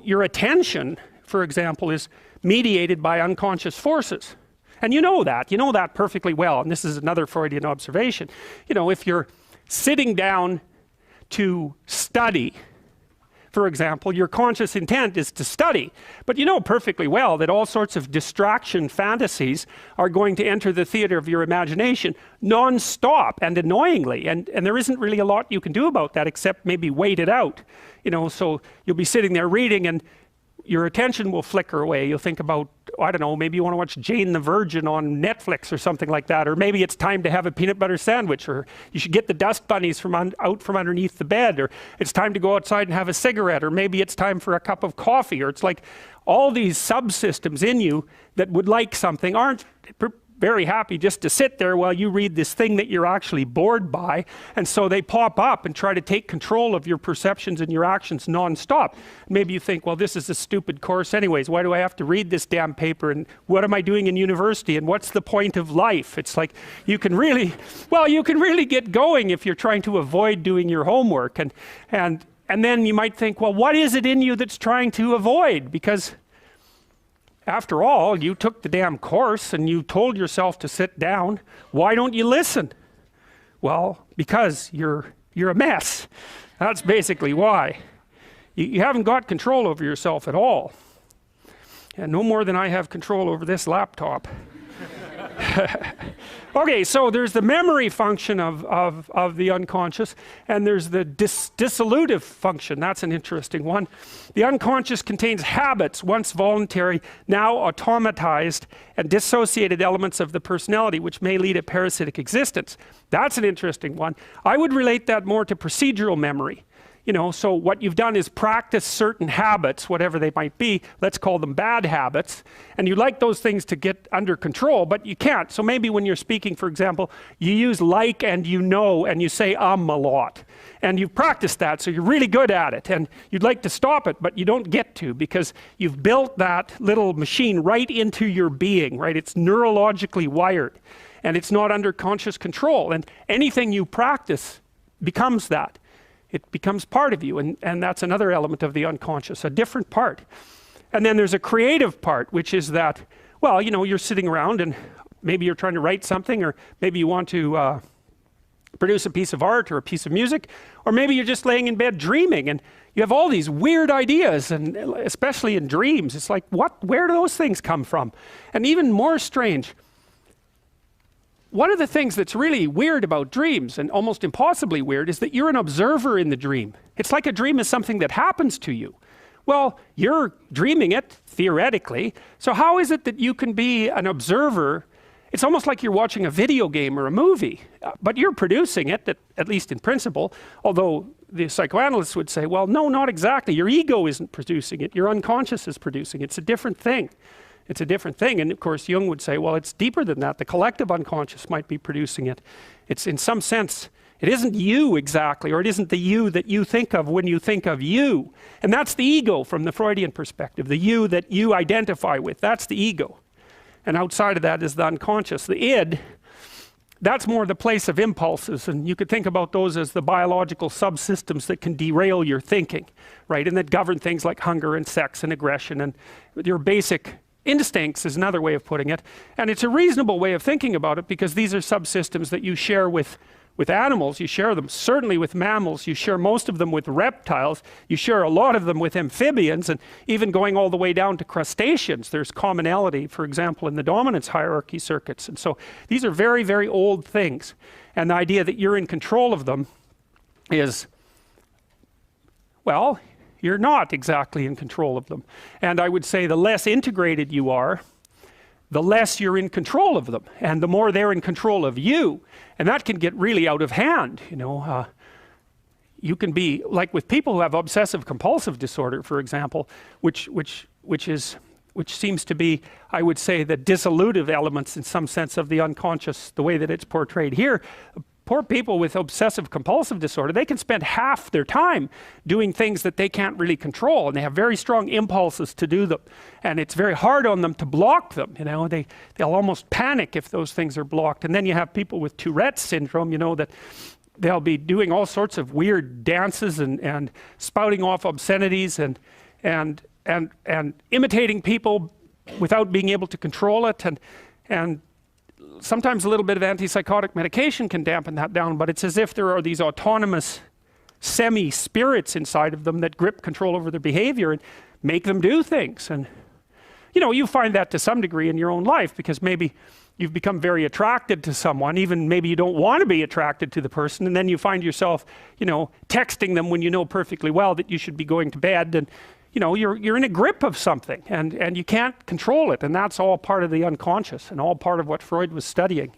your attention, for example, is mediated by unconscious forces. And you know that perfectly well. And this is another Freudian observation. You know, if you're sitting down to study, for example, your conscious intent is to study, but you know perfectly well that all sorts of distraction fantasies are going to enter the theater of your imagination non-stop and annoyingly, and there isn't really a lot you can do about that except maybe wait it out. You know, so you'll be sitting there reading and your attention will flicker away. You'll think about, I don't know, maybe you want to watch Jane the Virgin on Netflix or something like that, or maybe it's time to have a peanut butter sandwich, or you should get the dust bunnies out from underneath the bed, or it's time to go outside and have a cigarette, or maybe it's time for a cup of coffee, or it's like all these subsystems in you that would like something aren't very happy just to sit there while you read this thing that you're actually bored by, and so they pop up and try to take control of your perceptions and your actions non-stop. Maybe you think, well, this is a stupid course anyways, why do I have to read this damn paper, and what am I doing in university, and what's the point of life? It's like you can really get going if you're trying to avoid doing your homework, and then you might think, well, what is it in you that's trying to avoid? Because after all, you took the damn course and you told yourself to sit down. Why don't you listen? Well, because you're a mess. That's basically why. You haven't got control over yourself at all. And no more than I have control over this laptop. Okay, so there's the memory function of the unconscious, and there's the dissolutive function. That's an interesting one. The unconscious contains habits, once voluntary, now automatized, and dissociated elements of the personality, which may lead a parasitic existence. That's an interesting one. I would relate that more to procedural memory. You know, so what you've done is practice certain habits, whatever they might be, let's call them bad habits, and you like those things to get under control, but you can't. So maybe when you're speaking, for example, you use like and you know, and you say a lot, and you've practiced that, so you're really good at it, and you'd like to stop it, but you don't get to, because you've built that little machine right into your being, right? It's neurologically wired, and it's not under conscious control, and anything you practice becomes that. It becomes part of you, and that's another element of the unconscious, a different part. And then there's a creative part, which is that, well, you know, you're sitting around and maybe you're trying to write something, or maybe you want to produce a piece of art or a piece of music, or maybe you're just laying in bed dreaming and you have all these weird ideas, and especially in dreams, it's like, where do those things come from? And even more strange, one of the things that's really weird about dreams, and almost impossibly weird, is that you're an observer in the dream. It's like a dream is something that happens to you. Well, you're dreaming it, theoretically, so how is it that you can be an observer? It's almost like you're watching a video game or a movie, but you're producing it, at least in principle, although the psychoanalysts would say, well, no, not exactly. Your ego isn't producing it, your unconscious is producing it. It's a different thing. It's a different thing, and of course Jung would say, well, it's deeper than that. The collective unconscious might be producing it. It's in some sense, it isn't you exactly, or it isn't the you that you think of when you think of you. And that's the ego from the Freudian perspective, the you that you identify with, that's the ego. And outside of that is the unconscious. The id, that's more the place of impulses, and you could think about those as the biological subsystems that can derail your thinking, right? And that govern things like hunger and sex and aggression and your basic instincts is another way of putting it. And it's a reasonable way of thinking about it, because these are subsystems that you share with animals. You share them certainly with mammals, you share most of them with reptiles, you share a lot of them with amphibians, and even going all the way down to crustaceans, there's commonality, for example, in the dominance hierarchy circuits. And so these are very, very old things, and the idea that you're in control of them is, well, you're not exactly in control of them. And I would say the less integrated you are, the less you're in control of them, and the more they're in control of you. And that can get really out of hand, you know. You can be, like with people who have obsessive compulsive disorder, for example, which seems to be, I would say, the dissolutive elements in some sense of the unconscious, the way that it's portrayed here. Poor people with obsessive compulsive disorder, they can spend half their time doing things that they can't really control, and they have very strong impulses to do them, and it's very hard on them to block them, you know. They'll almost panic if those things are blocked. And then you have people with Tourette's syndrome, you know, that they'll be doing all sorts of weird dances and spouting off obscenities, and and imitating people without being able to control it, and sometimes a little bit of antipsychotic medication can dampen that down, but it's as if there are these autonomous semi-spirits inside of them that grip control over their behavior and make them do things. And you know, you find that to some degree in your own life, because maybe you've become very attracted to someone, even maybe you don't want to be attracted to the person, and then you find yourself, you know, texting them when you know perfectly well that you should be going to bed, and you know, you're in a grip of something, and you can't control it, and that's all part of the unconscious and all part of what Freud was studying.